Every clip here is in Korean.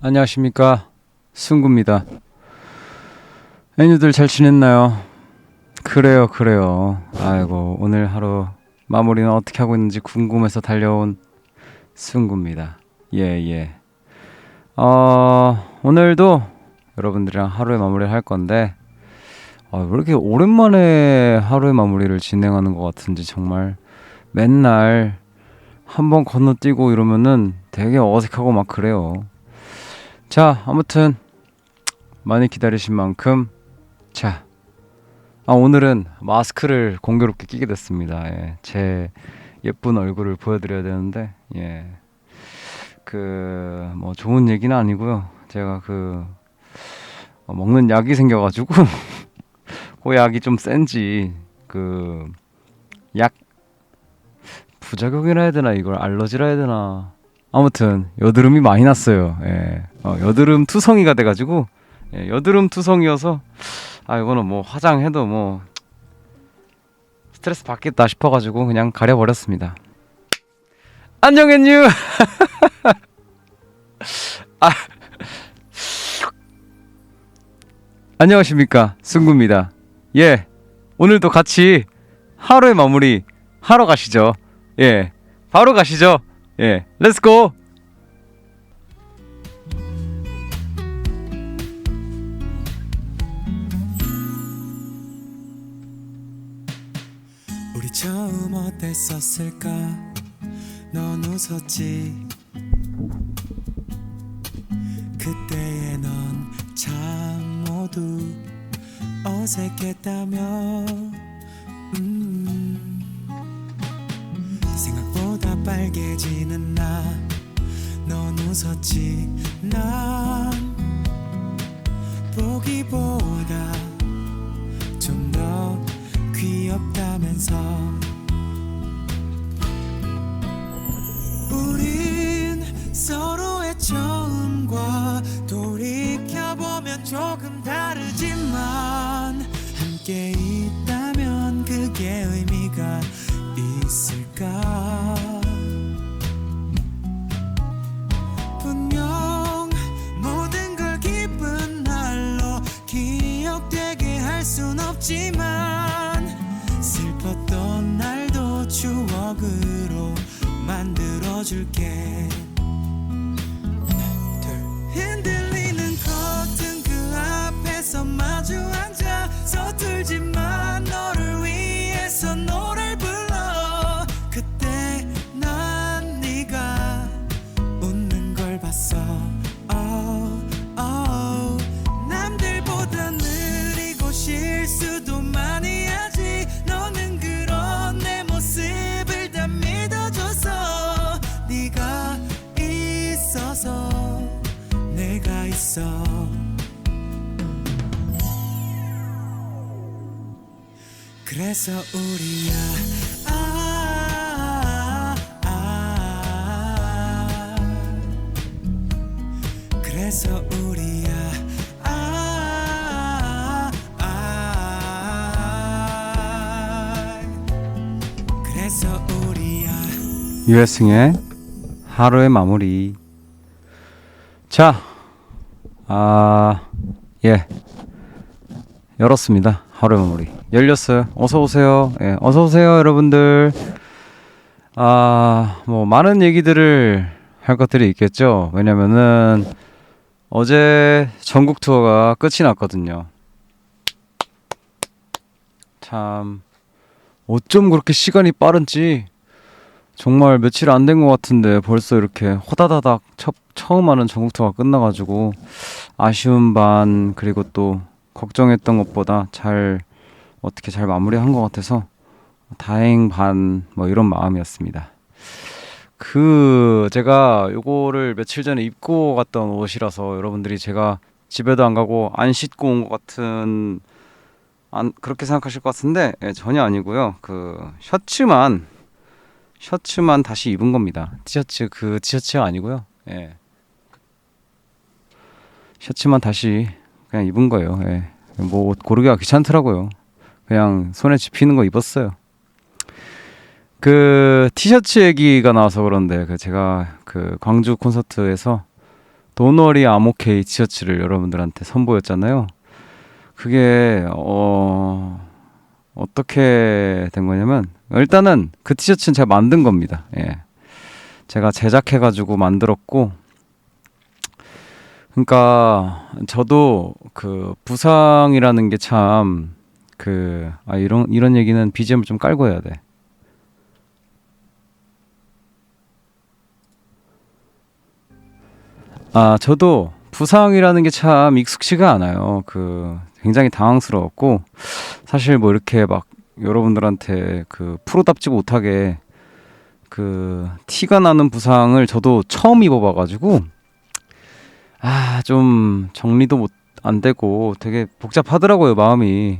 안녕하십니까. 승구입니다. 애니들 잘 지냈나요? 그래요. 아이고, 오늘 하루 마무리는 어떻게 하고 있는지 궁금해서 달려온 승구입니다. 예. 오늘도 여러분들이랑 하루의 마무리를 할 건데, 왜 이렇게 오랜만에 하루의 마무리를 진행하는 것 같은지 정말 맨날 한번 건너뛰고 이러면은 되게 어색하고 막 그래요. 자, 아무튼 많이 기다리신 만큼 오늘은 마스크를 공교롭게 끼게 됐습니다. 예, 제 예쁜 얼굴을 보여드려야 되는데 뭐 좋은 얘기는 아니고요. 제가 먹는 약이 생겨가지고 그 약이 좀 센지 약 부작용이라 해야 되나, 이걸 알러지라 해야 되나, 아무튼 여드름이 많이 났어요. 여드름 투성이가 돼가지고 여드름 투성이어서 이거는 뭐 화장해도 뭐 스트레스 받겠다 싶어가지고 그냥 가려버렸습니다. 안녕 앤유. 안녕하십니까, 승구입니다. 오늘도 같이 하루의 마무리 하러 가시죠. 바로 가시죠. 렛츠고. 우리 처음 어땠었을까? 넌 웃었지. 그때의 넌 참 모두 어색했다며. 생각보다 빨개지는 나. 넌 웃었지. 난 보기보다 좀 더 귀엽다면서. 우린 서로의 처음과 돌이켜보면 조금 다르지만 함께 있다면 그게 의미가 있을까. 분명 모든 걸 기쁜 날로 기억되게 할 순 없지만 슬펐던 날도 추억으로 만들어줄게. 흔들리는 커튼 그 앞에서 마주 앉아 서툴지만 너를 위해서 노래를 불러. 그때 난 네가 웃는 걸 봤어. 남들보다 느리고 실수도 많이 하지. 너는 그런 내 모습을 다 믿어줘서. 네가 있어서 내가 있어. 그래서 우리야 그래서 우리야 그래서 우리야. 유해승의 하루의 마무리. 자, 열었습니다. 하루의 마무리 열렸어요. 어서 오세요. 어서 오세요, 여러분들. 뭐 많은 얘기들을 할 것들이 있겠죠. 왜냐면은 어제 전국 투어가 끝이 났거든요. 참 어쩜 그렇게 시간이 빠른지. 정말 며칠 안 된 것 같은데 벌써 이렇게 호다다닥 처음 하는 전국 투어가 끝나가지고 아쉬운 반, 그리고 또 걱정했던 것보다 어떻게 잘 마무리한 것 같아서 다행 반, 뭐 이런 마음이었습니다. 제가 요거를 며칠 전에 입고 갔던 옷이라서 여러분들이 제가 집에도 안 가고 안 씻고 온 것 같은, 그렇게 생각하실 것 같은데 전혀 아니고요. 셔츠만 다시 입은 겁니다. 티셔츠가 아니고요. 셔츠만 다시 그냥 입은 거예요. 뭐 옷 고르기가 귀찮더라고요. 그냥 손에 집히는 거 입었어요. 그 티셔츠 얘기가 나와서 그런데 그 제가 그 광주 콘서트에서 도너리 아모케이 티셔츠를 여러분들한테 선보였잖아요. 그게 어떻게 된 거냐면 일단은 그 티셔츠는 제가 만든 겁니다. 예. 제가 제작해가지고 만들었고, 그러니까 저도 그 부상이라는 게 참 이런 얘기는 BGM을 좀 깔고 해야 돼. 저도 부상이라는 게 참 익숙치가 않아요. 굉장히 당황스러웠고, 사실 뭐 이렇게 막 여러분들한테 그 프로답지 못하게 그 티가 나는 부상을 저도 처음 입어봐가지고, 좀 정리도 안 되고 되게 복잡하더라고요, 마음이.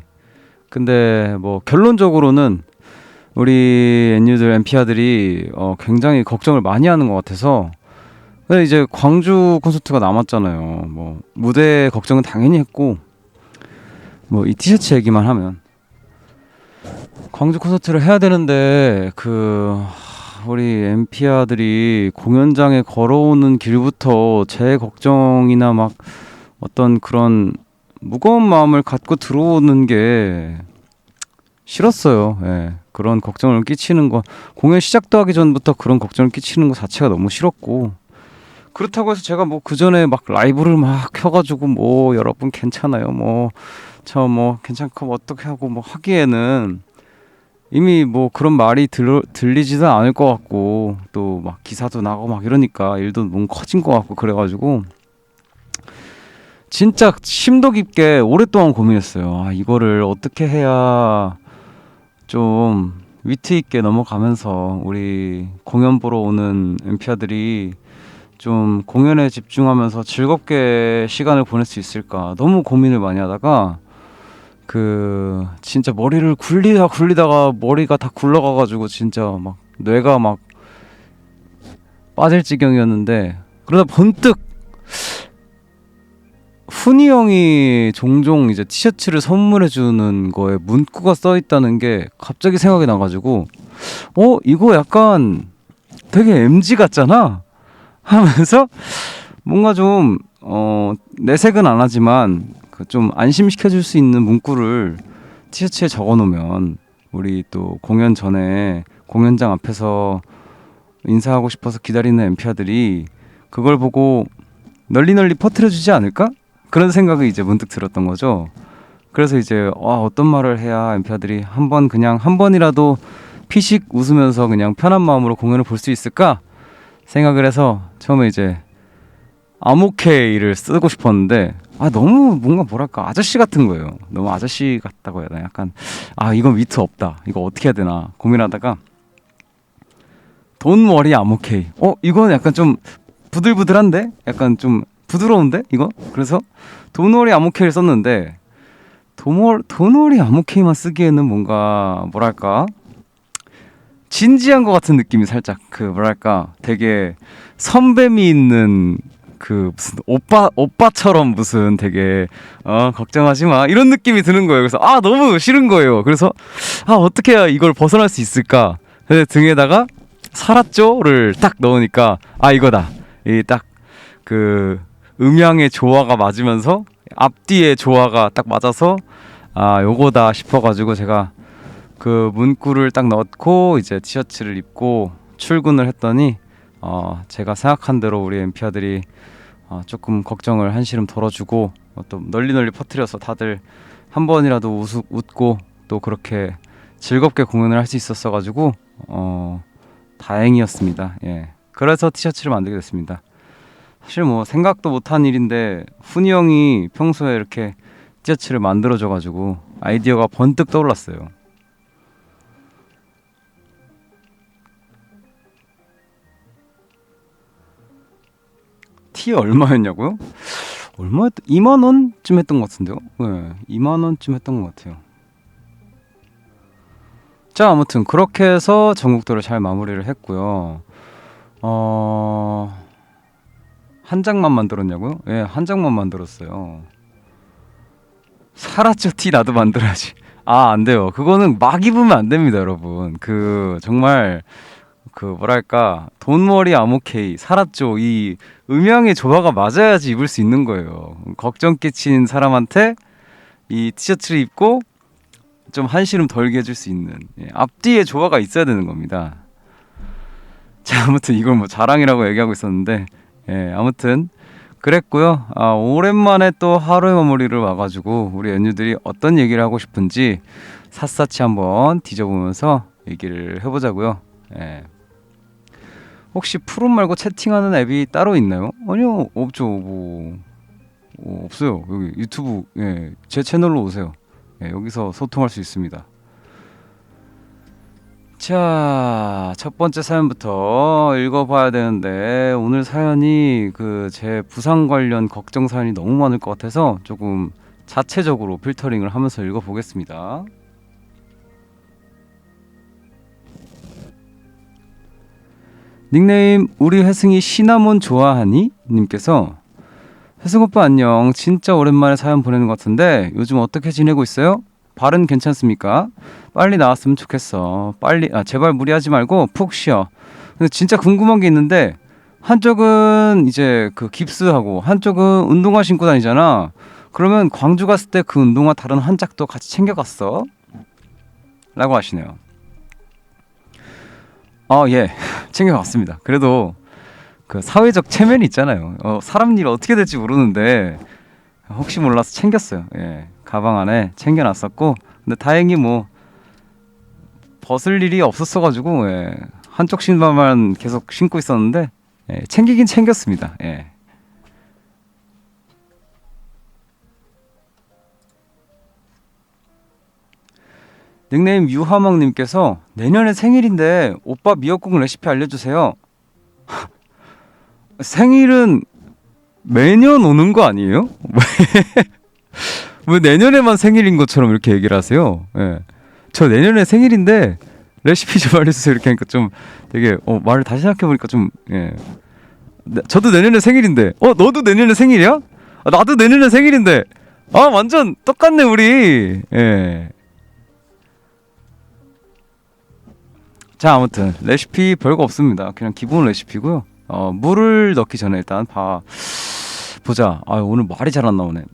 근데 뭐 결론적으로는 우리 엔유들, 엔피아들이 굉장히 걱정을 많이 하는 것 같아서, 근데 이제 광주 콘서트가 남았잖아요. 뭐 무대 걱정은 당연히 했고, 뭐 이 티셔츠 얘기만 하면 광주 콘서트를 해야 되는데 우리 엠피아들이 공연장에 걸어오는 길부터 제 걱정이나 막 어떤 그런 무거운 마음을 갖고 들어오는 게 싫었어요. 예. 그런 걱정을 끼치는 거, 공연 시작도 하기 전부터 그런 걱정을 끼치는 거 자체가 너무 싫었고, 그렇다고 해서 제가 뭐 그 전에 막 라이브를 막 켜가지고 뭐 여러분 괜찮아요, 뭐 저 뭐 괜찮고 뭐 어떻게 하고 뭐 하기에는 이미 뭐 그런 말이 들리지도 않을 것 같고, 또 막 기사도 나고 막 이러니까 일도 너무 커진 것 같고, 그래가지고 진짜 심도 깊게 오랫동안 고민했어요. 이거를 어떻게 해야 좀 위트 있게 넘어가면서 우리 공연 보러 오는 엠피아들이 좀 공연에 집중하면서 즐겁게 시간을 보낼 수 있을까 너무 고민을 많이 하다가, 진짜 머리를 굴리다가 머리가 다 굴러가가지고 진짜 막 뇌가 막 빠질 지경이었는데, 그러다 번뜩 훈이 형이 종종 이제 티셔츠를 선물해주는 거에 문구가 써있다는 게 갑자기 생각이 나가지고, 이거 약간 되게 MG 같잖아 하면서 뭔가 좀 내색은 안 하지만 좀 안심시켜줄 수 있는 문구를 티셔츠에 적어놓으면 우리 또 공연 전에 공연장 앞에서 인사하고 싶어서 기다리는 엠피아들이 그걸 보고 널리 퍼뜨려주지 않을까? 그런 생각이 이제 문득 들었던 거죠. 그래서 이제 어떤 말을 해야 엠피아들이 한 번이라도 피식 웃으면서 그냥 편한 마음으로 공연을 볼 수 있을까 생각을 해서 처음에 이제 아모케이를 쓰고 싶었는데, 너무 뭔가 뭐랄까 아저씨 같은 거예요. 너무 아저씨 같다고 해야 되나, 약간 이건 위트 없다, 이거 어떻게 해야 되나 고민하다가 돈머리 아모케이, 이건 약간 좀 부들부들한데, 약간 좀 부드러운데 이거? 그래서 돈머리 아모케이를 썼는데, 돈머리 아모케이만 쓰기에는 뭔가 뭐랄까 진지한 것 같은 느낌이 살짝, 뭐랄까 되게 선배미 있는 무슨 오빠처럼 무슨 되게 걱정하지 마 이런 느낌이 드는 거예요. 그래서 너무 싫은 거예요. 그래서 어떻게 해야 이걸 벗어날 수 있을까? 그래서 등에다가 살았죠를 딱 넣으니까 이거다. 이 딱 음양의 조화가 맞으면서 앞뒤의 조화가 딱 맞아서 요거다 싶어가지고 제가 그 문구를 딱 넣고 이제 티셔츠를 입고 출근을 했더니 제가 생각한 대로 우리 엠피아들이 조금 걱정을 한시름 덜어주고, 또 널리 퍼뜨려서 다들 한 번이라도 웃고 또 그렇게 즐겁게 공연을 할 수 있었어가지고 다행이었습니다. 예. 그래서 티셔츠를 만들게 됐습니다. 사실 뭐 생각도 못한 일인데 훈이 형이 평소에 이렇게 티셔츠를 만들어줘가지고 아이디어가 번뜩 떠올랐어요. 티 얼마였냐고요? 2만 원쯤 했던 것 같은데요? 네, 2만 원쯤 했던 것 같아요. 자, 아무튼 그렇게 해서 전국도를 잘 마무리를 했고요. 한 장만 만들었냐고요? 예, 한 장만 만들었어요. 사라져 티 나도 만들어야지. 아, 안 돼요. 그거는 막 입으면 안 됩니다, 여러분. 그 정말 그 뭐랄까 돈머리 아모케이 살았죠. 이 음향의 조화가 맞아야지 입을 수 있는 거예요. 걱정 끼친 사람한테 이 티셔츠를 입고 좀 한시름 덜게 해줄 수 있는 앞뒤의 조화가 있어야 되는 겁니다. 자, 아무튼 이걸 뭐 자랑이라고 얘기하고 있었는데 아무튼 그랬고요. 아, 오랜만에 또 하루의 마무리를 와가지고 우리 연유들이 어떤 얘기를 하고 싶은지 샅샅이 한번 뒤져보면서 얘기를 해보자고요. 혹시 푸른 말고 채팅하는 앱이 따로 있나요? 아니요, 없죠. 뭐 없어요. 여기 유튜브 제 채널로 오세요. 여기서 소통할 수 있습니다. 자, 첫 번째 사연부터 읽어봐야 되는데 오늘 사연이 그 제 부상 관련 걱정 사연이 너무 많을 것 같아서 조금 자체적으로 필터링을 하면서 읽어보겠습니다. 닉네임 우리 혜승이 시나몬 좋아하니? 님께서 혜승 오빠 안녕. 진짜 오랜만에 사연 보내는 것 같은데 요즘 어떻게 지내고 있어요? 발은 괜찮습니까? 빨리 나왔으면 좋겠어. 빨리 제발 무리하지 말고 푹 쉬어. 근데 진짜 궁금한 게 있는데 한쪽은 이제 그 깁스하고 한쪽은 운동화 신고 다니잖아. 그러면 광주 갔을 때 그 운동화 다른 한 짝도 같이 챙겨갔어? 라고 하시네요. 예. 챙겨갔습니다. 그래도 그 사회적 체면이 있잖아요. 사람 일 어떻게 될지 모르는데 혹시 몰라서 챙겼어요. 가방 안에 챙겨놨었고, 근데 다행히 뭐 벗을 일이 없었어가지고 한쪽 신발만 계속 신고 있었는데 챙기긴 챙겼습니다. 닉네임 유하멍님께서 내년에 생일인데 오빠 미역국 레시피 알려주세요. 생일은 매년 오는 거 아니에요? 왜 내년에만 생일인 것처럼 이렇게 얘기를 하세요? 저 내년에 생일인데 레시피 좀 알려주세요. 이렇게 하니까 좀 되게 말을 다시 생각해보니까 좀 저도 내년에 생일인데 너도 내년에 생일이야? 나도 내년에 생일인데 완전 똑같네 우리. 자, 아무튼 레시피 별거 없습니다. 그냥 기본 레시피고요. 물을 넣기 전에 일단 보자. 오늘 말이 잘 안 나오네.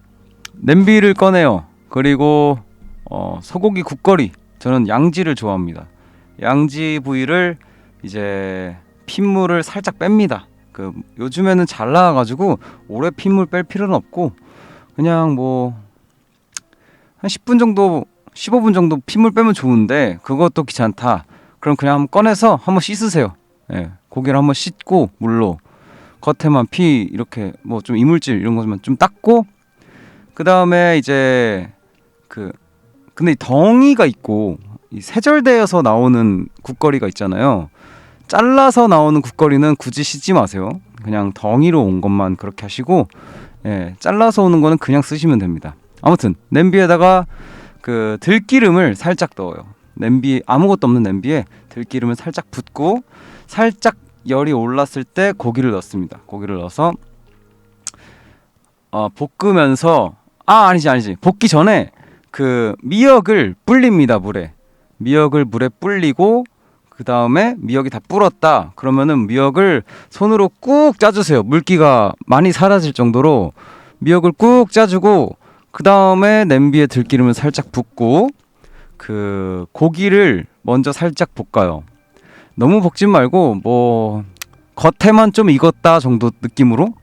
냄비를 꺼내요. 그리고 소고기 국거리. 저는 양지를 좋아합니다. 양지 부위를 이제 핏물을 살짝 뺍니다. 그 요즘에는 잘 나와가지고 오래 핏물 뺄 필요는 없고 그냥 뭐 한 10분 정도 15분 정도 핏물 빼면 좋은데 그것도 귀찮다. 그럼 그냥 한번 꺼내서 한번 씻으세요. 고기를 한번 씻고 물로 겉에만 피 이렇게 뭐 좀 이물질 이런 것만 좀 닦고 그 다음에 이제 근데 덩이가 있고 이 세절되어서 나오는 국거리가 있잖아요. 잘라서 나오는 국거리는 굳이 씻지 마세요. 그냥 덩이로 온 것만 그렇게 하시고 잘라서 오는 거는 그냥 쓰시면 됩니다. 아무튼 냄비에다가 그 들기름을 살짝 넣어요. 냄비 아무것도 없는 냄비에 들기름을 살짝 붓고 살짝 열이 올랐을 때 고기를 넣습니다. 고기를 넣어서 볶으면서 아니지 볶기 전에 그 미역을 불립니다. 미역을 물에 불리고 그 다음에 미역이 다 불었다 그러면은 미역을 손으로 꾹 짜주세요. 물기가 많이 사라질 정도로 미역을 꾹 짜주고 그 다음에 냄비에 들기름을 살짝 붓고 그 고기를 먼저 살짝 볶아요. 너무 볶지 말고 뭐 겉에만 좀 익었다 정도 느낌으로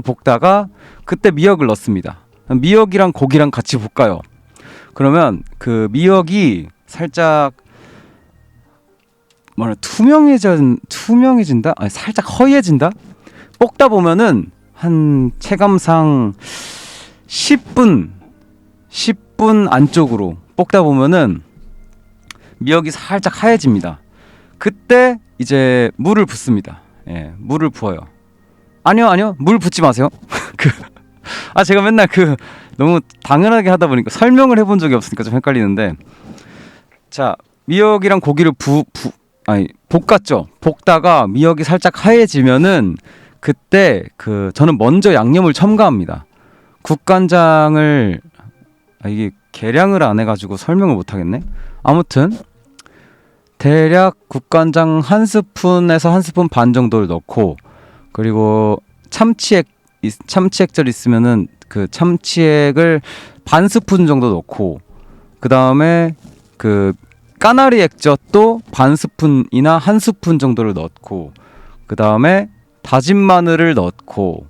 볶다가 그때 미역을 넣습니다. 미역이랑 고기랑 같이 볶아요. 그러면 그 미역이 살짝 투명해진다? 아니 살짝 허해진다? 볶다 보면은 한 체감상 10분 안쪽으로 볶다 보면은 미역이 살짝 하얘집니다. 그때 이제 물을 붓습니다. 물을 부어요. 아니요, 물 붓지 마세요. 제가 맨날 너무 당연하게 하다 보니까 설명을 해본 적이 없으니까 좀 헷갈리는데, 자, 미역이랑 고기를 볶았죠. 볶다가 미역이 살짝 하얘지면은 그때 저는 먼저 양념을 첨가합니다. 국간장을 이게 계량을 안 해가지고 설명을 못 하겠네. 아무튼 대략 국간장 한 스푼에서 한 스푼 반 정도를 넣고, 그리고 참치액절 있으면은 그 참치액을 반 스푼 정도 넣고, 그 다음에 그 까나리 액젓도 반 스푼이나 한 스푼 정도를 넣고, 그 다음에 다진 마늘을 넣고,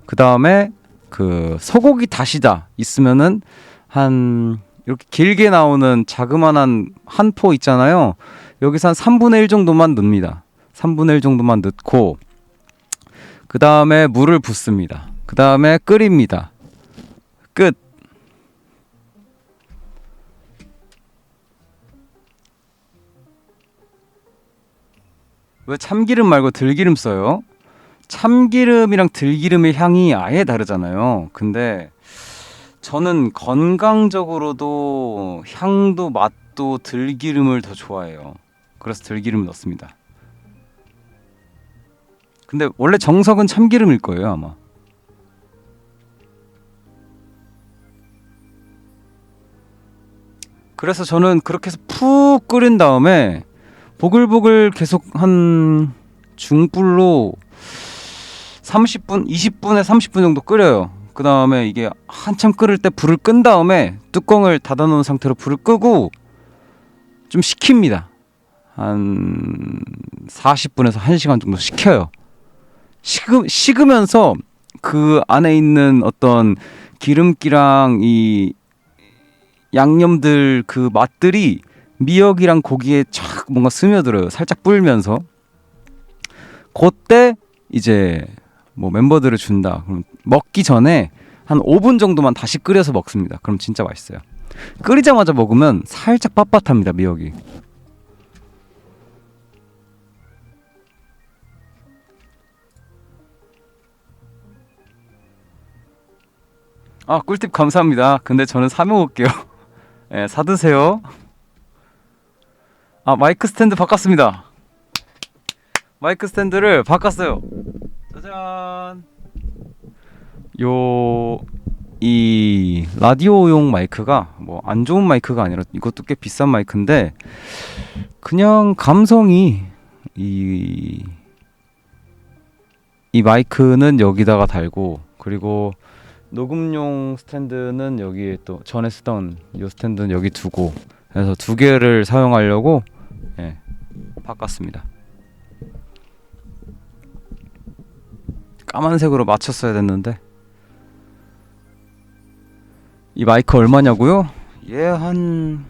그 다음에 그 소고기 다시다 있으면은 한 이렇게 길게 나오는 자그만한 한 포 있잖아요. 여기서 한 3분의 1 정도만 넣습니다. 3분의 1 정도만 넣고, 그 다음에 물을 붓습니다. 그 다음에 끓입니다. 끝. 왜 참기름 말고 들기름 써요? 참기름이랑 들기름의 향이 아예 다르잖아요. 근데 저는 건강적으로도 향도 맛도 들기름을 더 좋아해요. 그래서 들기름을 넣습니다. 근데 원래 정석은 참기름일 거예요, 아마. 그래서 저는 그렇게 해서 푹 끓인 다음에 보글보글 계속 한 중불로 30분, 20분에 30분 정도 끓여요. 그 다음에 이게 한참 끓을 때 불을 끈 다음에 뚜껑을 닫아 놓은 상태로 불을 끄고 좀 식힙니다. 한 40분에서 1시간 정도 식혀요. 식으면서 그 안에 있는 어떤 기름기랑 이 양념들 그 맛들이 미역이랑 고기에 촥 뭔가 스며들어요. 살짝 불면서. 그때 이제 뭐 멤버들을 준다. 그럼 먹기 전에 한 5분 정도만 다시 끓여서 먹습니다. 그럼 진짜 맛있어요. 끓이자마자 먹으면 살짝 빳빳합니다, 미역이. 아, 꿀팁 감사합니다. 근데 저는 사 먹을게요. 네, 사 드세요. 아, 마이크 스탠드 바꿨습니다. 마이크 스탠드를 바꿨어요. 짜잔. 이 라디오용 마이크가 뭐 안 좋은 마이크가 아니라 이것도 꽤 비싼 마이크인데, 그냥 감성이 이 마이크는 여기다가 달고, 그리고 녹음용 스탠드는 여기에 또 전에 쓰던 이 스탠드는 여기 두고 해서 두 개를 사용하려고 바꿨습니다. 까만색으로 맞췄어야 됐는데. 이 마이크 얼마냐고요? 얘 한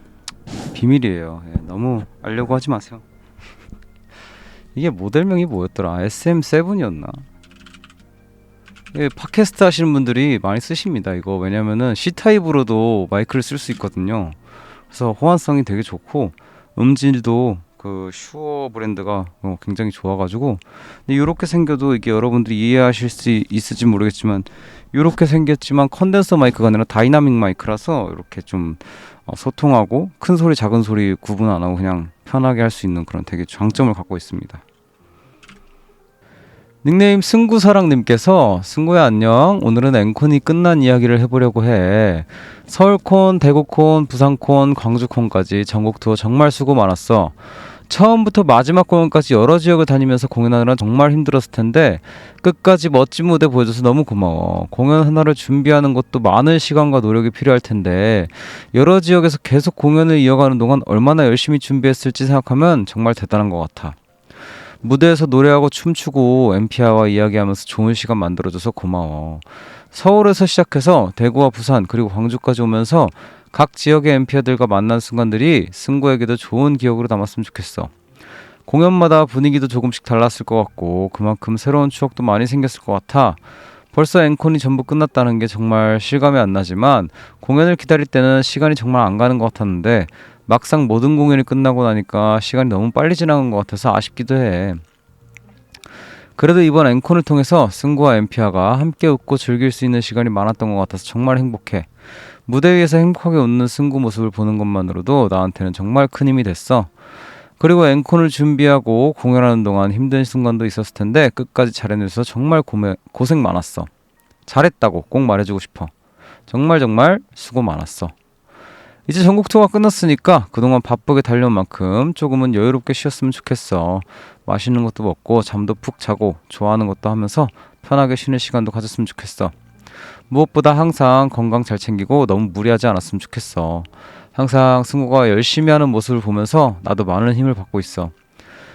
비밀이에요. 너무 알려고 하지 마세요. 이게 모델명이 뭐였더라? SM7이었나? 팟캐스트 하시는 분들이 많이 쓰십니다. 이거 왜냐면은 C타입으로도 마이크를 쓸 수 있거든요. 그래서 호환성이 되게 좋고 음질도 그 슈어 브랜드가 굉장히 좋아가지고. 근데 이렇게 생겨도 이게 여러분들이 이해하실 수 있을지 모르겠지만, 이렇게 생겼지만 컨덴서 마이크가 아니라 다이나믹 마이크라서 이렇게 좀 소통하고 큰 소리 작은 소리 구분 안 하고 그냥 편하게 할 수 있는 그런 되게 장점을 갖고 있습니다. 닉네임 승구사랑님께서, 승구야 안녕. 오늘은 앵콘이 끝난 이야기를 해보려고 해. 서울콘, 대구콘, 부산콘, 광주콘까지 전국 투어 정말 수고 많았어. 처음부터 마지막 공연까지 여러 지역을 다니면서 공연하느라 정말 힘들었을 텐데 끝까지 멋진 무대 보여줘서 너무 고마워. 공연 하나를 준비하는 것도 많은 시간과 노력이 필요할 텐데 여러 지역에서 계속 공연을 이어가는 동안 얼마나 열심히 준비했을지 생각하면 정말 대단한 것 같아. 무대에서 노래하고 춤추고 엠피아와 이야기하면서 좋은 시간 만들어줘서 고마워. 서울에서 시작해서 대구와 부산 그리고 광주까지 오면서 각 지역의 엠피아들과 만난 순간들이 승구에게도 좋은 기억으로 남았으면 좋겠어. 공연마다 분위기도 조금씩 달랐을 것 같고 그만큼 새로운 추억도 많이 생겼을 것 같아. 벌써 앵콘이 전부 끝났다는 게 정말 실감이 안 나지만 공연을 기다릴 때는 시간이 정말 안 가는 것 같았는데 막상 모든 공연이 끝나고 나니까 시간이 너무 빨리 지나간 것 같아서 아쉽기도 해. 그래도 이번 앵콘을 통해서 승구와 엠피아가 함께 웃고 즐길 수 있는 시간이 많았던 것 같아서 정말 행복해. 무대 위에서 행복하게 웃는 승구 모습을 보는 것만으로도 나한테는 정말 큰 힘이 됐어. 그리고 앵콘을 준비하고 공연하는 동안 힘든 순간도 있었을 텐데 끝까지 잘해내서 정말 고생 많았어. 잘했다고 꼭 말해주고 싶어. 정말 정말 수고 많았어. 이제 전국 투어가 끝났으니까 그동안 바쁘게 달려온 만큼 조금은 여유롭게 쉬었으면 좋겠어. 맛있는 것도 먹고 잠도 푹 자고 좋아하는 것도 하면서 편하게 쉬는 시간도 가졌으면 좋겠어. 무엇보다 항상 건강 잘 챙기고 너무 무리하지 않았으면 좋겠어. 항상 승구가 열심히 하는 모습을 보면서 나도 많은 힘을 받고 있어.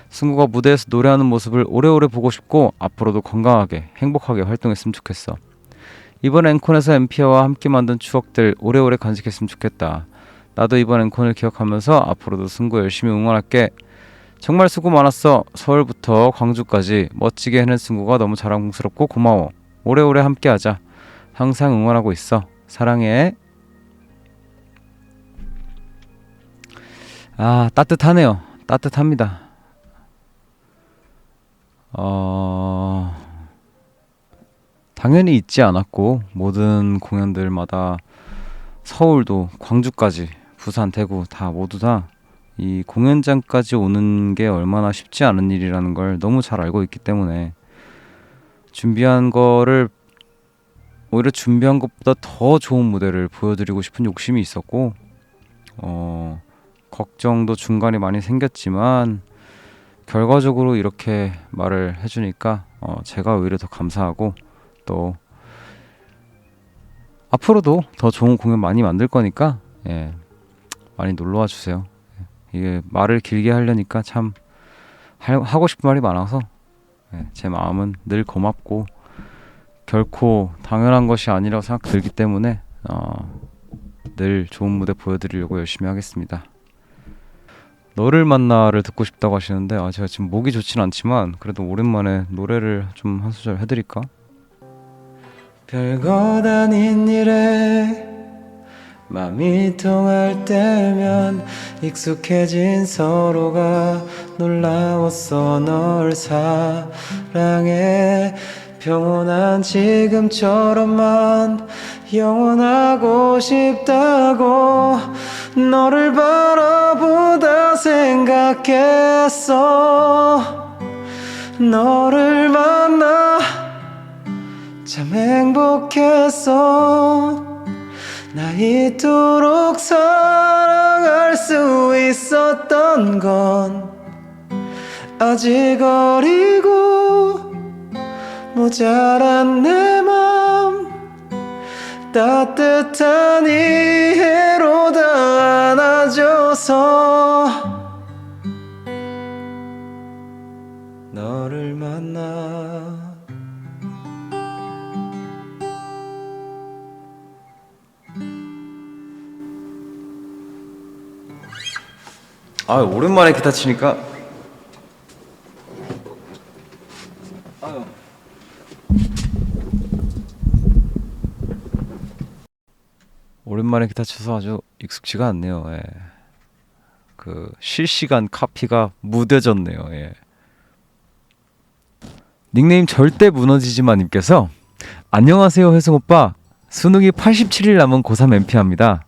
승구가 무대에서 노래하는 모습을 오래오래 보고 싶고 앞으로도 건강하게 행복하게 활동했으면 좋겠어. 이번 앵콘에서 엠피아와 함께 만든 추억들 오래오래 간직했으면 좋겠다. 나도 이번 앵콘을 기억하면서 앞으로도 승구 열심히 응원할게. 정말 수고 많았어. 서울부터 광주까지 멋지게 해낸 승구가 너무 자랑스럽고 고마워. 오래오래 함께하자. 항상 응원하고 있어. 사랑해. 아, 따뜻하네요. 따뜻합니다. 당연히 잊지 않았고 모든 공연들마다 서울도 광주까지 부산 대구 다 모두 다 이 공연장까지 오는 게 얼마나 쉽지 않은 일이라는 걸 너무 잘 알고 있기 때문에 준비한 거를 오히려 준비한 것보다 더 좋은 무대를 보여드리고 싶은 욕심이 있었고 걱정도 중간에 많이 생겼지만 결과적으로 이렇게 말을 해주니까 제가 오히려 더 감사하고 또 앞으로도 더 좋은 공연 많이 만들 거니까 예, 많이 놀러와 주세요. 이게 말을 길게 하려니까 참 하고 싶은 말이 많아서 예, 제 마음은 늘 고맙고 결코 당연한 것이 아니라고 생각 들기 때문에 늘 좋은 무대 보여드리려고 열심히 하겠습니다. 너를 만나를 듣고 싶다고 하시는데 제가 지금 목이 좋진 않지만 그래도 오랜만에 노래를 좀 한 소절 해드릴까? 별것 아닌 일에 맘이 통할 때면 익숙해진 서로가 놀라웠어. 널 사랑해. 평온한 지금처럼만 영원하고 싶다고 너를 바라보다 생각했어. 너를 만나 참 행복했어. 나 이토록 사랑할 수 있었던 건 아직 어리고 모자란 내 맘 따뜻한 이해로 다 안아줘서 너를 만나. 오랜만에 기타 치니까 오랜만에 기타 쳐서 아주 익숙지가 않네요. 예. 그 실시간 카피가 무뎌졌네요. 예. 닉네임 절대 무너지지마 님께서 안녕하세요 혜승 오빠. 수능이 87일 남은 고3 엠피합니다.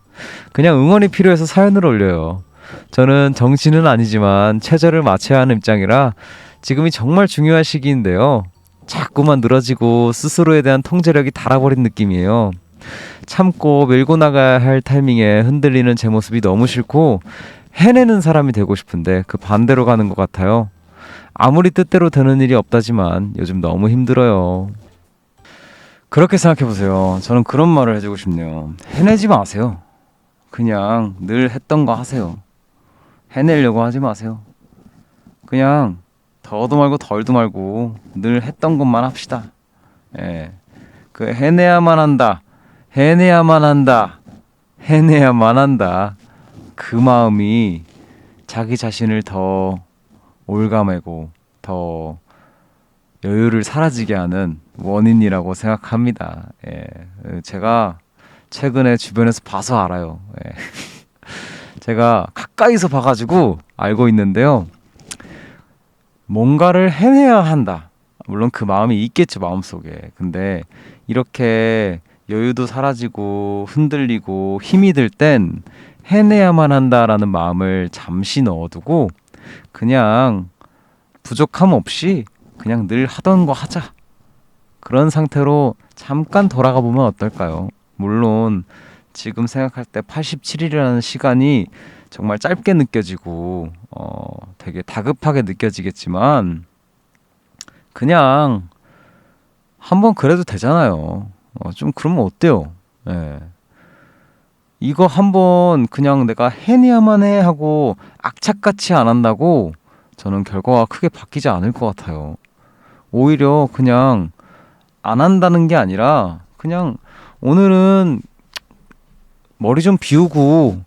그냥 응원이 필요해서 사연을 올려요. 저는 정시는 아니지만 최저를 맞춰야 하는 입장이라 지금이 정말 중요한 시기인데요. 자꾸만 늘어지고 스스로에 대한 통제력이 닳아버린 느낌이에요. 참고 밀고 나가야 할 타이밍에 흔들리는 제 모습이 너무 싫고 해내는 사람이 되고 싶은데 그 반대로 가는 것 같아요. 아무리 뜻대로 되는 일이 없다지만 요즘 너무 힘들어요. 그렇게 생각해보세요. 저는 그런 말을 해주고 싶네요. 해내지 마세요. 그냥 늘 했던 거 하세요. 해내려고 하지 마세요. 그냥 더도 말고 덜도 말고 늘 했던 것만 합시다. 예. 그 해내야만 한다. 해내야만 한다. 해내야만 한다. 그 마음이 자기 자신을 더 올가매고 더 여유를 사라지게 하는 원인이라고 생각합니다. 예. 제가 최근에 주변에서 봐서 알아요. 예. 제가 가까이서 봐가지고 알고 있는데요. 뭔가를 해내야 한다. 물론 그 마음이 있겠죠, 마음속에. 근데 이렇게 여유도 사라지고 흔들리고 힘이 들 땐 해내야만 한다라는 마음을 잠시 넣어두고 그냥 부족함 없이 그냥 늘 하던 거 하자. 그런 상태로 잠깐 돌아가 보면 어떨까요? 물론 지금 생각할 때 87일이라는 시간이 정말 짧게 느껴지고 되게 다급하게 느껴지겠지만 그냥 한번 그래도 되잖아요. 좀 그러면 어때요? 예. 이거 한번 그냥 내가 해내야만 해 하고 악착같이 안 한다고 저는 결과가 크게 바뀌지 않을 것 같아요. 오히려 그냥 안 한다는 게 아니라 그냥 오늘은 머리 좀 비우고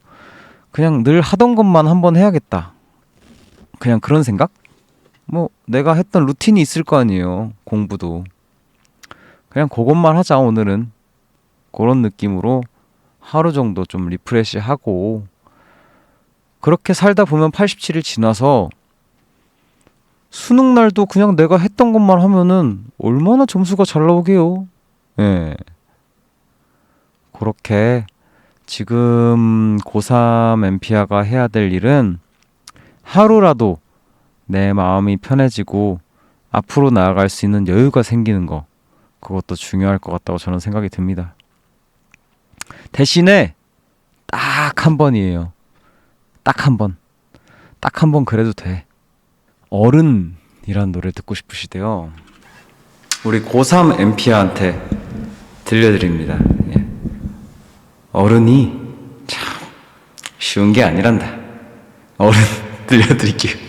그냥 늘 하던 것만 한번 해야겠다. 그냥 그런 생각? 뭐 내가 했던 루틴이 있을 거 아니에요. 공부도. 그냥 그것만 하자 오늘은. 그런 느낌으로 하루 정도 좀 리프레시하고 그렇게 살다 보면 87일 지나서 수능 날도 그냥 내가 했던 것만 하면은 얼마나 점수가 잘 나오게요. 예. 그렇게 지금 고3 엠피아가 해야 될 일은 하루라도 내 마음이 편해지고 앞으로 나아갈 수 있는 여유가 생기는 거, 그것도 중요할 것 같다고 저는 생각이 듭니다. 대신에 딱 한 번이에요. 딱 한 번. 딱 한 번 그래도 돼. 어른이란 노래 듣고 싶으시대요. 우리 고3 엠피아한테 들려드립니다. 예. 어른이 참 쉬운 게 아니란다. 어른 들려드릴게요.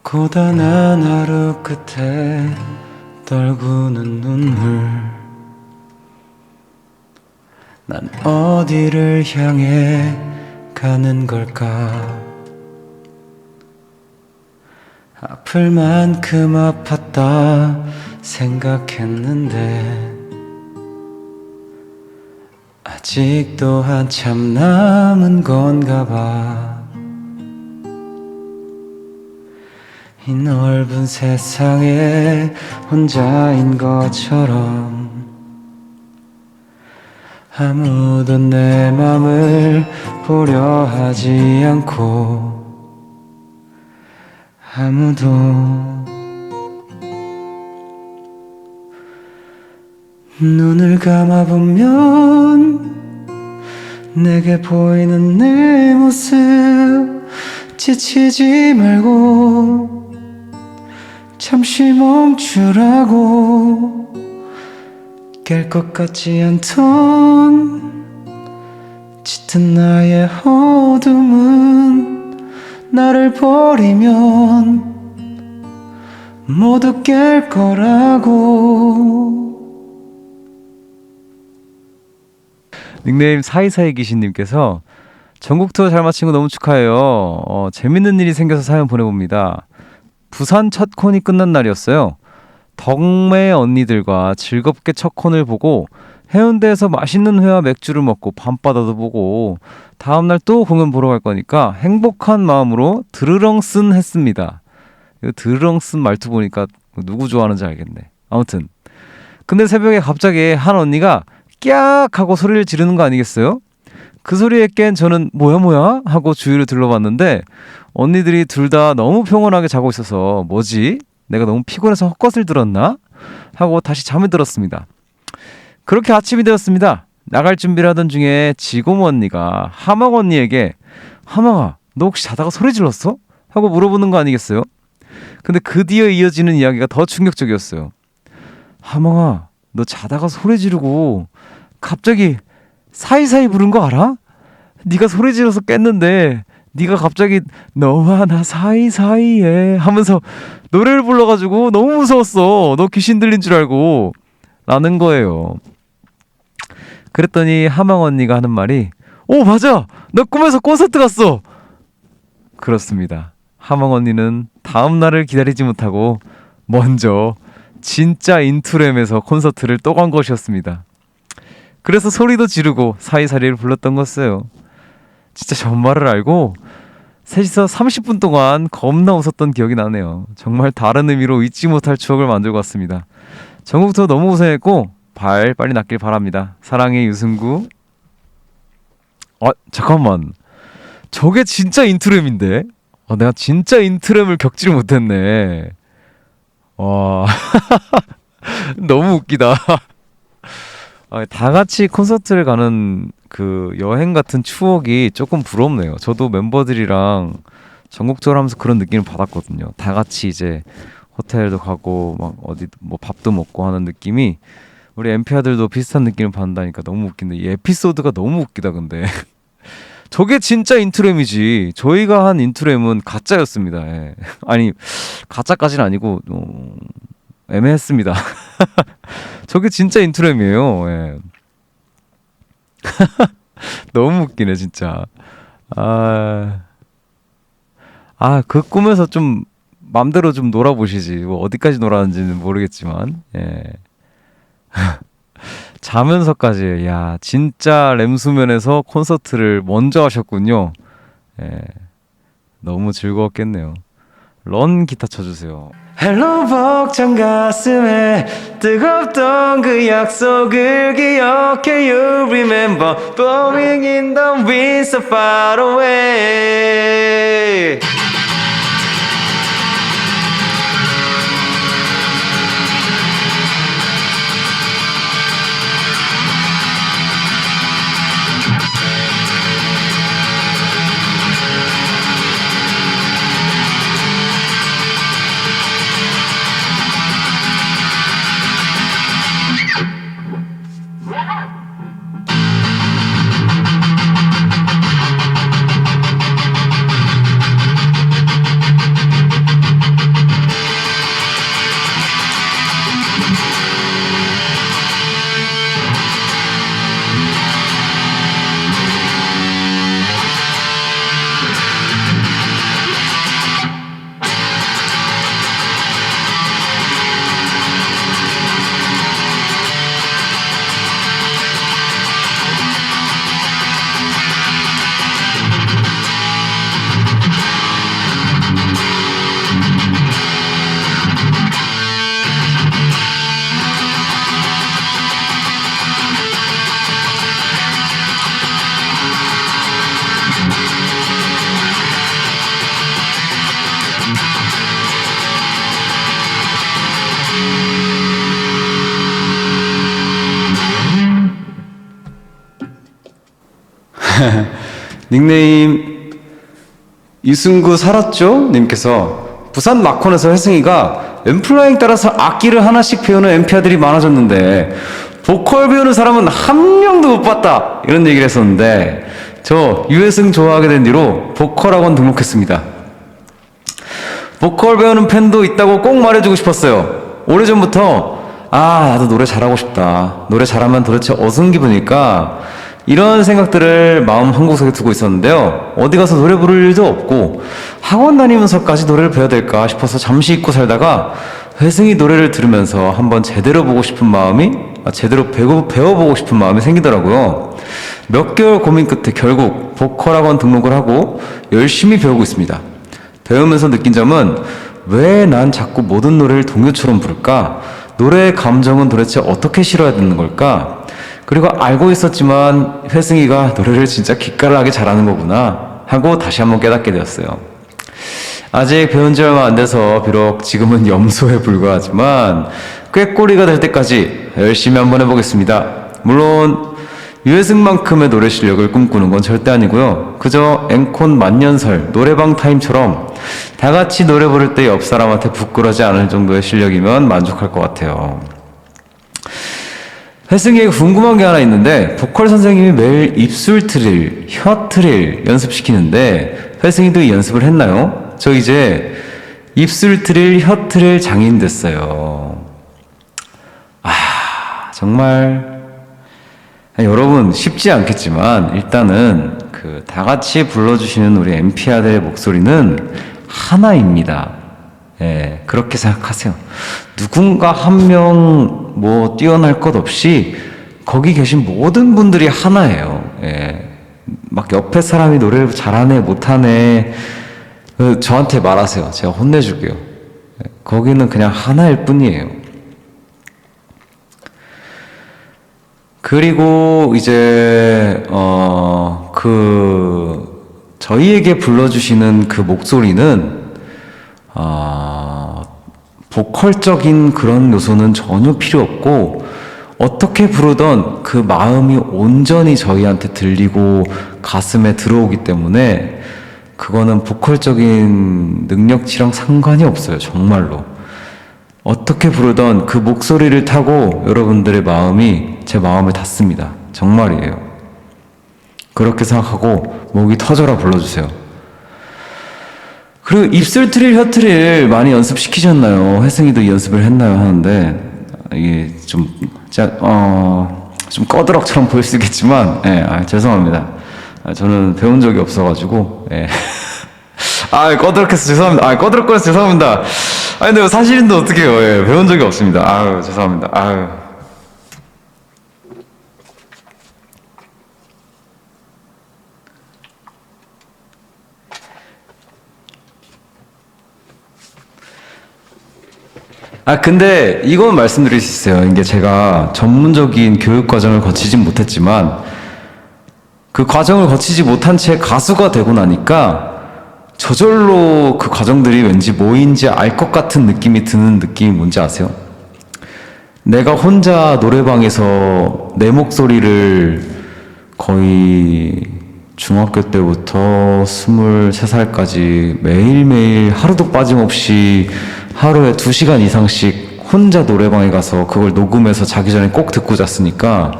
고단한 하루 끝에 떨구는 눈물, 난 어디를 향해 가는 걸까? 아플 만큼 아팠다 생각했는데 아직도 한참 남은 건가 봐. 이 넓은 세상에 혼자인 것처럼 아무도 내 맘을 보려 하지 않고 아무도 눈을 감아보면 내게 보이는 내 모습 지치지 말고 잠시 멈추라고 깰 것 같지 않던 짙은 나의 어둠은 나를 버리면 모두 깰 거라고. 닉네임 사이사이 귀신님께서 전국 투어 잘 마친 거 너무 축하해요. 재밌는 일이 생겨서 사연 보내봅니다. 부산 첫 콘이 끝난 날이었어요. 덕매 언니들과 즐겁게 첫 콘을 보고 해운대에서 맛있는 회와 맥주를 먹고 밤바다도 보고 다음날 또 공연 보러 갈 거니까 행복한 마음으로 드르렁쓴 했습니다. 이거 드르렁쓴 말투 보니까 누구 좋아하는지 알겠네. 아무튼 근데 새벽에 갑자기 한 언니가 깍 하고 소리를 지르는 거 아니겠어요? 그 소리에 깬 저는 뭐야 하고 주위를 둘러봤는데 언니들이 둘 다 너무 평온하게 자고 있어서 뭐지? 내가 너무 피곤해서 헛것을 들었나? 하고 다시 잠에 들었습니다. 그렇게 아침이 되었습니다. 나갈 준비를 하던 중에 지고모 언니가 하막 언니에게 하막아 너 혹시 자다가 소리 질렀어? 하고 물어보는 거 아니겠어요? 근데 그 뒤에 이어지는 이야기가 더 충격적이었어요. 하막아 너 자다가 소리 지르고 갑자기 사이사이 부른 거 알아? 네가 소리 지르서 깼는데 네가 갑자기 너와 나 사이사이에 하면서 노래를 불러가지고 너무 무서웠어. 너 귀신 들린 줄 알고 라는 거예요. 그랬더니 하망 언니가 하는 말이 오 맞아 너 꿈에서 콘서트 갔어. 그렇습니다. 하망 언니는 다음 날을 기다리지 못하고 먼저 진짜 인투램에서 콘서트를 또 간 것이었습니다. 그래서 소리도 지르고 사이사이를 불렀던 거였어요. 진짜 전말을 알고 셋이서 30분 동안 겁나 웃었던 기억이 나네요. 정말 다른 의미로 잊지 못할 추억을 만들고 왔습니다. 전국투어 너무 고생했고 빨리 낫길 바랍니다. 사랑해 유승구. 잠깐만. 저게 진짜 인트램인데? 내가 진짜 인트램을 겪지를 못했네. 와. 너무 웃기다. 다 같이 콘서트를 가는 그 여행 같은 추억이 조금 부럽네요. 저도 멤버들이랑 전국 투어를 하면서 그런 느낌을 받았거든요. 다 같이 이제 호텔도 가고 막 어디 뭐 밥도 먹고 하는 느낌이 우리 엠피아들도 비슷한 느낌을 받는다니까 너무 웃긴데 이 에피소드가 너무 웃기다 근데. 저게 진짜 인트램이지. 저희가 한 인트램은 가짜였습니다. 예. 아니 가짜까지는 아니고 애매했습니다. 저게 진짜 인트램이에요. 예. 너무 웃기네 진짜. 그 꿈에서 좀 맘대로 좀 놀아보시지. 뭐 어디까지 놀았는지는 모르겠지만. 예. 자면서까지 야 진짜 램수면에서 콘서트를 먼저 하셨군요. 예. 너무 즐거웠겠네요. 런 기타 쳐주세요. 헬로 벅찬 가슴에 뜨겁던 그 약속을 기억해 You remember blowing in the wind so far away. 닉네임 이승구 살았죠? 님께서 부산 마콘에서 혜승이가 엠플라잉 따라서 악기를 하나씩 배우는 엠피아들이 많아졌는데 보컬 배우는 사람은 한 명도 못 봤다 이런 얘기를 했었는데 저 유혜승 좋아하게 된 뒤로 보컬학원 등록했습니다. 보컬 배우는 팬도 있다고 꼭 말해주고 싶었어요. 오래전부터 나도 노래 잘하고 싶다. 노래 잘하면 도대체 어떤 기분일까? 이런 생각들을 마음 한구석에 두고 있었는데요. 어디 가서 노래 부를 일도 없고 학원 다니면서까지 노래를 배워야 될까 싶어서 잠시 잊고 살다가 회승이 노래를 들으면서 한번 제대로 보고 싶은 마음이 제대로 배워보고 싶은 마음이 생기더라고요. 몇 개월 고민 끝에 결국 보컬학원 등록을 하고 열심히 배우고 있습니다. 배우면서 느낀 점은 왜 난 자꾸 모든 노래를 동요처럼 부를까? 노래의 감정은 도대체 어떻게 실어야 되는 걸까? 그리고 알고 있었지만 회승이가 노래를 진짜 기깔나게 잘하는 거구나 하고 다시 한번 깨닫게 되었어요. 아직 배운 지 얼마 안 돼서 비록 지금은 염소에 불과하지만 꾀꼬리가 될 때까지 열심히 한번 해보겠습니다. 물론 유해승만큼의 노래 실력을 꿈꾸는 건 절대 아니고요. 그저 앵콘 만년설 노래방 타임처럼 다 같이 노래 부를 때 옆 사람한테 부끄러지 않을 정도의 실력이면 만족할 것 같아요. 혜승이에게 궁금한 게 하나 있는데 보컬 선생님이 매일 입술 트릴, 혀 트릴 연습시키는데 혜승이도 이 연습을 했나요? 저 이제 입술 트릴, 혀 트릴 장인 됐어요. 정말 여러분 쉽지 않겠지만 일단은 그 다 같이 불러주시는 우리 엠피아들의 목소리는 하나입니다. 예, 그렇게 생각하세요. 누군가 한 명 뭐 뛰어날 것 없이 거기 계신 모든 분들이 하나예요. 예, 막 옆에 사람이 노래를 잘하네 못하네 저한테 말하세요. 제가 혼내줄게요. 거기는 그냥 하나일 뿐이에요. 그리고 이제 저희에게 불러주시는 그 목소리는 보컬적인 그런 요소는 전혀 필요 없고 어떻게 부르던 그 마음이 온전히 저희한테 들리고 가슴에 들어오기 때문에 그거는 보컬적인 능력치랑 상관이 없어요. 정말로. 어떻게 부르던 그 목소리를 타고 여러분들의 마음이 제 마음에 닿습니다. 정말이에요. 그렇게 생각하고 목이 터져라 불러주세요. 그리고 입술 트릴 혀 트릴 많이 연습시키셨나요? 혜승이도 연습을 했나요? 하는데 이게 좀 꺼드럭처럼 보일 수 있겠지만 죄송합니다. 저는 배운 적이 없어가지고 꺼드럭해서 죄송합니다. 꺼드럭거려서 죄송합니다. 근데 사실인데 어떡해요. 배운 적이 없습니다. 죄송합니다. 근데 이건 말씀드릴 수 있어요. 이게 제가 전문적인 교육 과정을 거치진 못했지만 그 과정을 거치지 못한 채 가수가 되고 나니까 저절로 그 과정들이 왠지 뭐인지 알 것 같은 느낌이 드는 느낌이 뭔지 아세요? 내가 혼자 노래방에서 내 목소리를 거의 중학교 때부터 23살까지 매일매일 하루도 빠짐없이 하루에 2시간 이상씩 혼자 노래방에 가서 그걸 녹음해서 자기 전에 꼭 듣고 잤으니까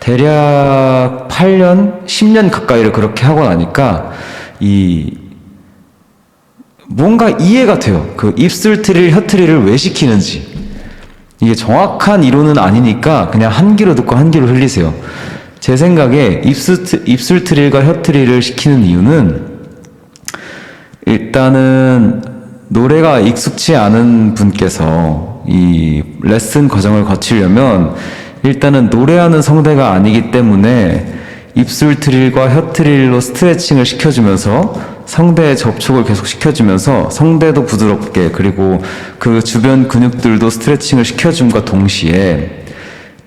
대략 8년, 10년 가까이를 그렇게 하고 나니까 뭔가 이해가 돼요. 그 입술 트릴, 혀 트릴을 왜 시키는지. 이게 정확한 이론은 아니니까 그냥 한 귀로 듣고 한 귀로 흘리세요. 제 생각에 입술 트릴과 혀 트릴을 시키는 이유는 일단은 노래가 익숙치 않은 분께서 이 레슨 과정을 거치려면 일단은 노래하는 성대가 아니기 때문에 입술 트릴과 혀 트릴로 스트레칭을 시켜주면서 성대의 접촉을 계속 시켜주면서 성대도 부드럽게 그리고 그 주변 근육들도 스트레칭을 시켜줌과 동시에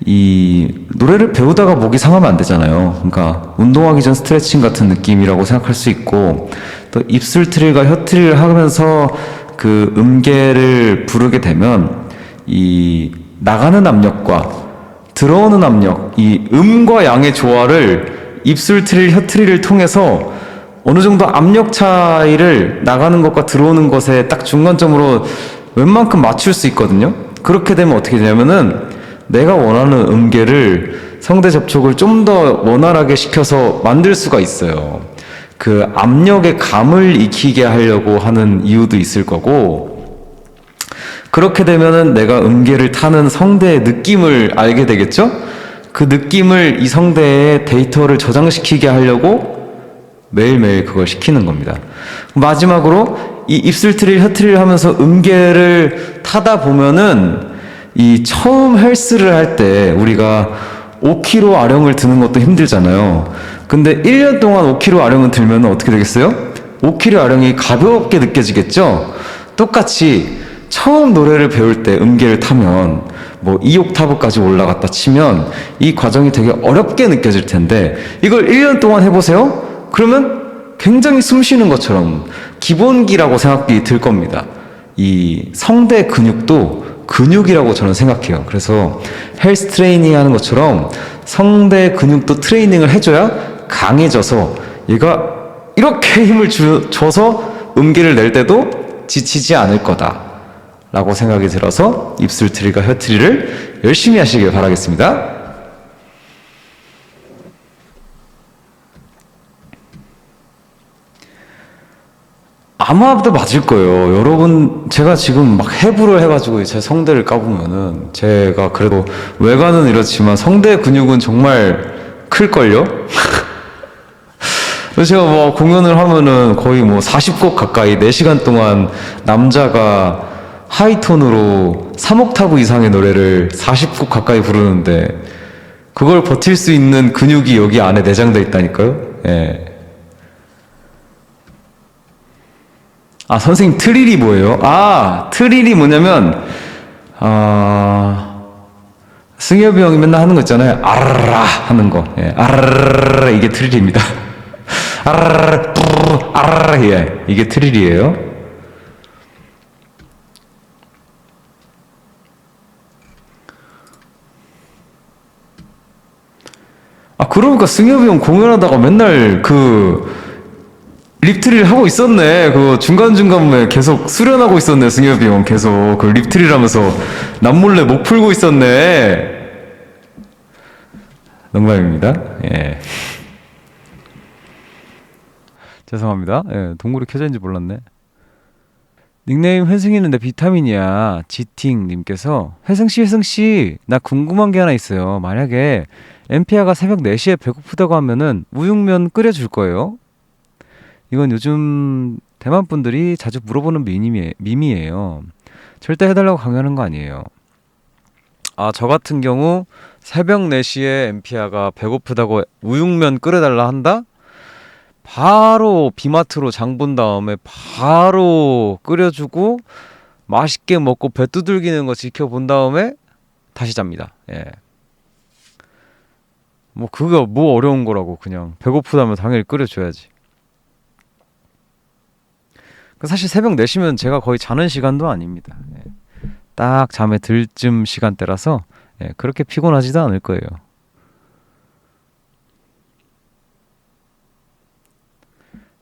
이 노래를 배우다가 목이 상하면 안 되잖아요. 그러니까 운동하기 전 스트레칭 같은 느낌이라고 생각할 수 있고 또 입술 트릴과 혀 트릴을 하면서 그 음계를 부르게 되면 이 나가는 압력과 들어오는 압력, 이 음과 양의 조화를 입술 트릴, 혀 트릴을 통해서 어느 정도 압력 차이를 나가는 것과 들어오는 것에 딱 중간점으로 웬만큼 맞출 수 있거든요. 그렇게 되면 어떻게 되냐면은 내가 원하는 음계를 성대 접촉을 좀 더 원활하게 시켜서 만들 수가 있어요. 그 압력의 감을 익히게 하려고 하는 이유도 있을 거고 그렇게 되면은 내가 음계를 타는 성대의 느낌을 알게 되겠죠? 그 느낌을 이 성대에 데이터를 저장시키게 하려고 매일매일 그걸 시키는 겁니다. 마지막으로 이 입술 트릴, 혀 트릴 하면서 음계를 타다 보면은 이 처음 헬스를 할 때 우리가 5kg 아령을 드는 것도 힘들잖아요. 근데 1년 동안 5kg 아령을 들면 어떻게 되겠어요? 5kg 아령이 가볍게 느껴지겠죠? 똑같이 처음 노래를 배울 때 음계를 타면 뭐 2옥타브까지 올라갔다 치면 이 과정이 되게 어렵게 느껴질 텐데 이걸 1년 동안 해보세요? 그러면 굉장히 숨 쉬는 것처럼 기본기라고 생각이 들 겁니다. 이 성대 근육도 근육이라고 저는 생각해요. 그래서 헬스 트레이닝 하는 것처럼 성대 근육도 트레이닝을 해줘야 강해져서 얘가 이렇게 힘을 줘서 음계를 낼 때도 지치지 않을 거다 라고 생각이 들어서 입술 트릴과 혀 트릴을 열심히 하시길 바라겠습니다. 아마도 맞을 거예요. 여러분, 제가 지금 막 해부를 해가지고 제 성대를 까보면은 제가 그래도 외관은 이렇지만 성대 근육은 정말 클걸요? 제가 뭐 공연을 하면은 거의 뭐 40곡 가까이 4시간 동안 남자가 하이톤으로 3옥타브 이상의 노래를 40곡 가까이 부르는데 그걸 버틸 수 있는 근육이 여기 안에 내장돼 있다니까요? 예. 아, 선생님 트릴이 뭐예요? 아, 트릴이 뭐냐면 승엽이 형이 맨날 하는 거 있잖아요. 아르라 하는 거. 예. 아르라 이게 트릴입니다. 아르라 뿌 아르라 예. 이게 트릴이에요. 아, 그러니까 승엽이 형 공연하다가 맨날 그 립트릴 하고 있었네. 그 중간중간에 계속 수련하고 있었네. 승엽이 형 계속 그 립트릴 하면서 남몰래 목 풀고 있었네. 농담입니다. 예. 죄송합니다. 예, 동굴이 켜져 있는지 몰랐네. 닉네임 회승이는데 비타민이야. 지팅님께서 회승씨 나 궁금한 게 하나 있어요. 만약에 엠피아가 새벽 4시에 배고프다고 하면은 우육면 끓여줄 거예요? 이건 요즘 대만 분들이 자주 물어보는 밈이에요. 절대 해달라고 강요하는 거 아니에요. 아, 저 같은 경우 새벽 4시에 엠피아가 배고프다고 우육면 끓여달라 한다? 바로 비마트로 장 본 다음에 바로 끓여주고 맛있게 먹고 배 두들기는 거 지켜본 다음에 다시 잡니다. 예. 뭐 그거 뭐 어려운 거라고. 그냥 배고프다면 당연히 끓여줘야지. 사실 새벽 4시면 제가 거의 자는 시간도 아닙니다. 예. 딱 잠에 들 쯤 시간대라서 예, 그렇게 피곤하지도 않을 거예요.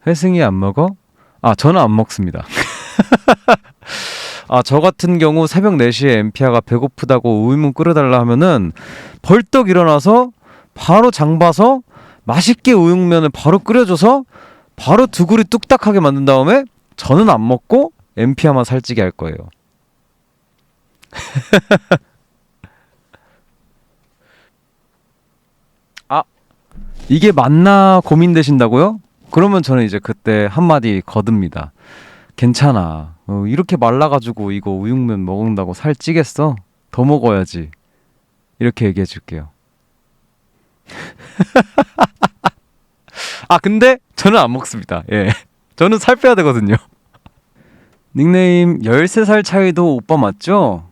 회승이 안 먹어? 아, 저는 안 먹습니다. 아, 저 같은 경우 새벽 4시에 엠피아가 배고프다고 우유면 끓여달라 하면은 벌떡 일어나서 바로 장 봐서 맛있게 우육면을 바로 끓여줘서 바로 두 그릇 뚝딱하게 만든 다음에 저는 안 먹고 엠피아만 살찌게 할 거예요. 아, 이게 맞나 고민되신다고요? 그러면 저는 이제 그때 한마디 거듭니다. 괜찮아. 이렇게 말라가지고 이거 우육면 먹는다고 살 찌겠어? 더 먹어야지. 이렇게 얘기해 줄게요. 아, 근데 저는 안 먹습니다. 예. 저는 살 빼야 되거든요. 닉네임 13살 차이도 오빠 맞죠?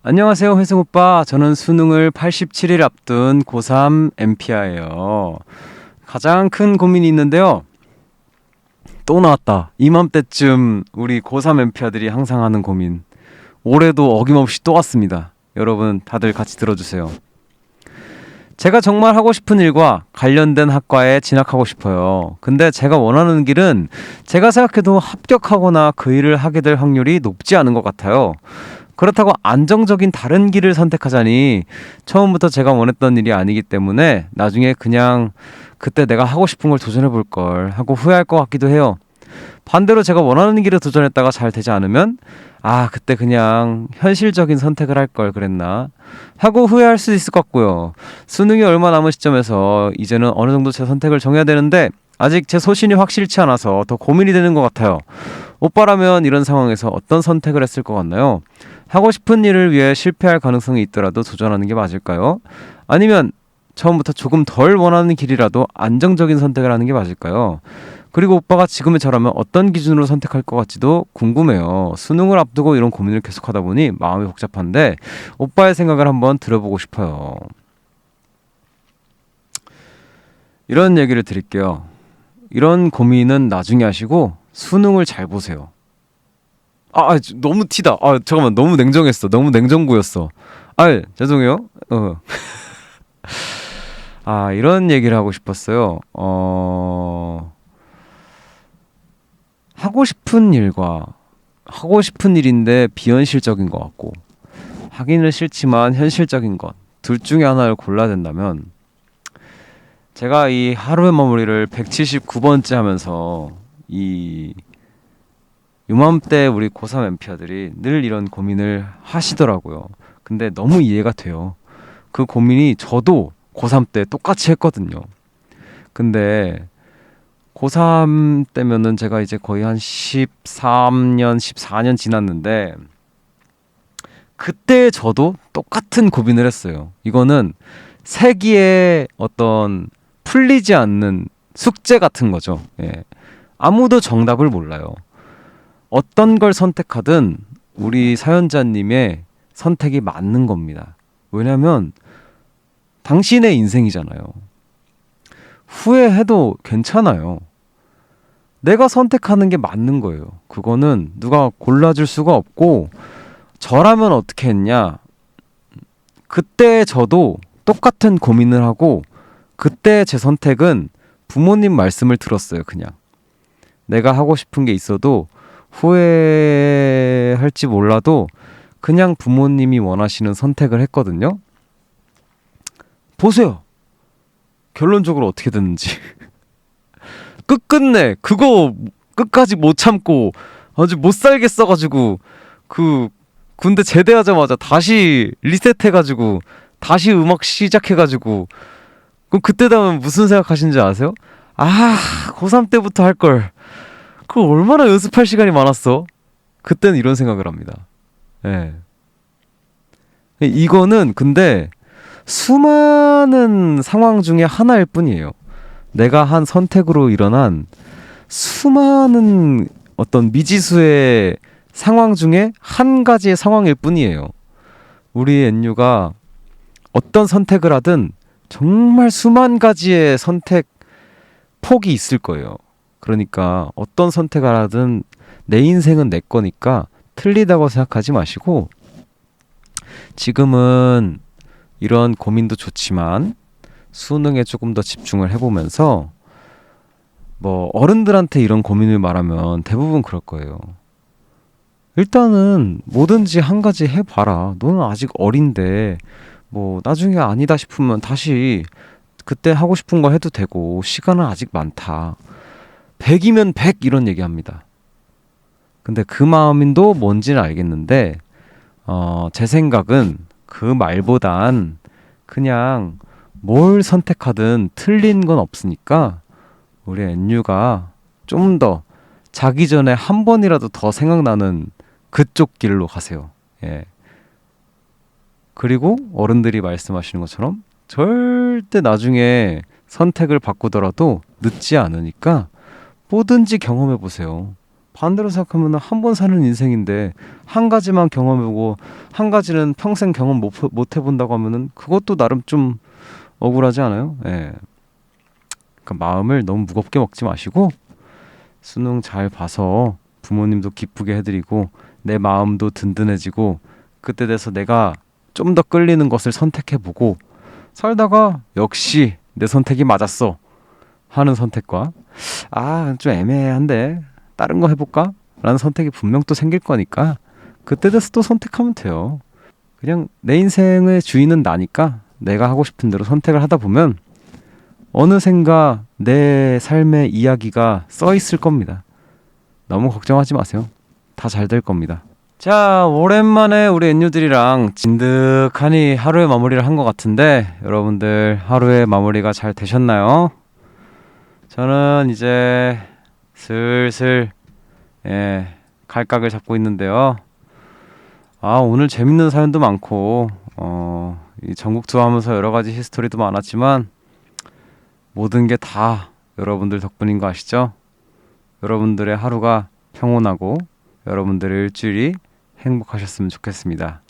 안녕하세요, 회승 오빠. 저는 수능을 87일 앞둔 고3 엠피아예요. 가장 큰 고민이 있는데요. 또 나왔다. 이맘때쯤 우리 고3 엠피아들이 항상 하는 고민. 올해도 어김없이 또 왔습니다. 여러분 다들 같이 들어주세요. 제가 정말 하고 싶은 일과 관련된 학과에 진학하고 싶어요. 근데 제가 원하는 길은 제가 생각해도 합격하거나 그 일을 하게 될 확률이 높지 않은 것 같아요. 그렇다고 안정적인 다른 길을 선택하자니 처음부터 제가 원했던 일이 아니기 때문에 나중에 그냥 그때 내가 하고 싶은 걸 도전해 볼 걸 하고 후회할 것 같기도 해요. 반대로 제가 원하는 길에 도전했다가 잘 되지 않으면 아, 그때 그냥 현실적인 선택을 할 걸 그랬나 하고 후회할 수도 있을 것 같고요. 수능이 얼마 남은 시점에서 이제는 어느 정도 제 선택을 정해야 되는데 아직 제 소신이 확실치 않아서 더 고민이 되는 것 같아요. 오빠라면 이런 상황에서 어떤 선택을 했을 것 같나요? 하고 싶은 일을 위해 실패할 가능성이 있더라도 도전하는 게 맞을까요? 아니면 처음부터 조금 덜 원하는 길이라도 안정적인 선택을 하는 게 맞을까요? 그리고 오빠가 지금의 저라면 어떤 기준으로 선택할 것 같지도 궁금해요. 수능을 앞두고 이런 고민을 계속하다 보니 마음이 복잡한데 오빠의 생각을 한번 들어보고 싶어요. 이런 얘기를 드릴게요. 이런 고민은 나중에 하시고 수능을 잘 보세요. 너무 티다. 잠깐만, 너무 냉정했어. 너무 냉정구였어. 죄송해요. 이런 얘기를 하고 싶었어요. 하고 싶은 일과 하고 싶은 일인데 비현실적인 것 같고 하기는 싫지만 현실적인 것 둘 중에 하나를 골라야 된다면 제가 이 하루의 마무리를 179번째 하면서 이 요맘때 우리 고3 엠피아들이 늘 이런 고민을 하시더라고요. 근데 너무 이해가 돼요. 그 고민이 저도 고3 때 똑같이 했거든요. 근데 고3 때면은 제가 이제 거의 한 13년, 14년 지났는데 그때 저도 똑같은 고민을 했어요. 이거는 세기의 어떤 풀리지 않는 숙제 같은 거죠. 예. 아무도 정답을 몰라요. 어떤 걸 선택하든 우리 사연자님의 선택이 맞는 겁니다. 왜냐면 당신의 인생이잖아요. 후회해도 괜찮아요. 내가 선택하는 게 맞는 거예요. 그거는 누가 골라줄 수가 없고, 저라면 어떻게 했냐? 그때 저도 똑같은 고민을 하고, 그때 제 선택은 부모님 말씀을 들었어요. 그냥 내가 하고 싶은 게 있어도 후회할지 몰라도 그냥 부모님이 원하시는 선택을 했거든요. 보세요, 결론적으로 어떻게 됐는지. 끝끝내 그거 끝까지 못 참고 아주 못 살겠어가지고 그 군대 제대하자마자 다시 리셋해가지고 다시 음악 시작해가지고, 그럼 그때 되면 무슨 생각하시는지 아세요? 아, 고3 때부터 할 걸. 그거 얼마나 연습할 시간이 많았어. 그때는 이런 생각을 합니다. 예. 이거는 근데 수많은 상황 중에 하나일 뿐이에요. 내가 한 선택으로 일어난 수많은 어떤 미지수의 상황 중에 한 가지의 상황일 뿐이에요. 우리 엔유가 어떤 선택을 하든 정말 수만 가지의 선택 폭이 있을 거예요. 그러니까 어떤 선택을 하든 내 인생은 내 거니까 틀리다고 생각하지 마시고, 지금은 이런 고민도 좋지만 수능에 조금 더 집중을 해보면서, 뭐 어른들한테 이런 고민을 말하면 대부분 그럴 거예요. 일단은 뭐든지 한 가지 해봐라. 너는 아직 어린데 뭐 나중에 아니다 싶으면 다시 그때 하고 싶은 거 해도 되고, 시간은 아직 많다. 100이면 100 이런 얘기합니다. 근데 그 마음도 뭔지는 알겠는데 제 생각은 그 말보단 그냥 뭘 선택하든 틀린 건 없으니까 우리 엔유가 좀 더 자기 전에 한 번이라도 더 생각나는 그쪽 길로 가세요. 예. 그리고 어른들이 말씀하시는 것처럼 절대 나중에 선택을 바꾸더라도 늦지 않으니까 뭐든지 경험해 보세요. 반대로 생각하면 한 번 사는 인생인데 한 가지만 경험해보고 한 가지는 평생 경험 못 해본다고 하면은 그것도 나름 좀 억울하지 않아요? 예. 그러니까 마음을 너무 무겁게 먹지 마시고 수능 잘 봐서 부모님도 기쁘게 해드리고 내 마음도 든든해지고 그때 돼서 내가 좀 더 끌리는 것을 선택해보고 살다가 역시 내 선택이 맞았어 하는 선택과 좀 애매한데 다른 거 해볼까? 라는 선택이 분명 또 생길 거니까 그때 돼서 또 선택하면 돼요. 그냥 내 인생의 주인은 나니까 내가 하고 싶은 대로 선택을 하다 보면 어느샌가 내 삶의 이야기가 써 있을 겁니다. 너무 걱정하지 마세요. 다 잘 될 겁니다. 자, 오랜만에 우리 엔유들이랑 진득하니 하루의 마무리를 한 것 같은데 여러분들 하루의 마무리가 잘 되셨나요? 저는 이제 슬슬 갈각을 잡고 있는데요. 오늘 재밌는 사연도 많고 이 전국 투어하면서 여러 가지 히스토리도 많았지만 모든 게 다 여러분들 덕분인 거 아시죠? 여러분들의 하루가 평온하고 여러분들의 일주일이 행복하셨으면 좋겠습니다.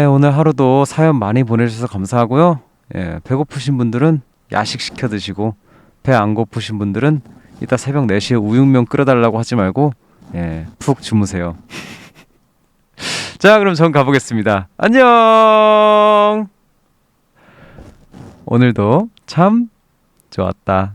오늘 하루도 사연 많이 보내주셔서 감사하고요. 배고프신 분들은 야식 시켜 드시고 배 안 고프신 분들은 이따 새벽 4시에 우육면 끓여달라고 하지 말고 푹 주무세요. 자, 그럼 전 가보겠습니다. 안녕. 오늘도 참 좋았다.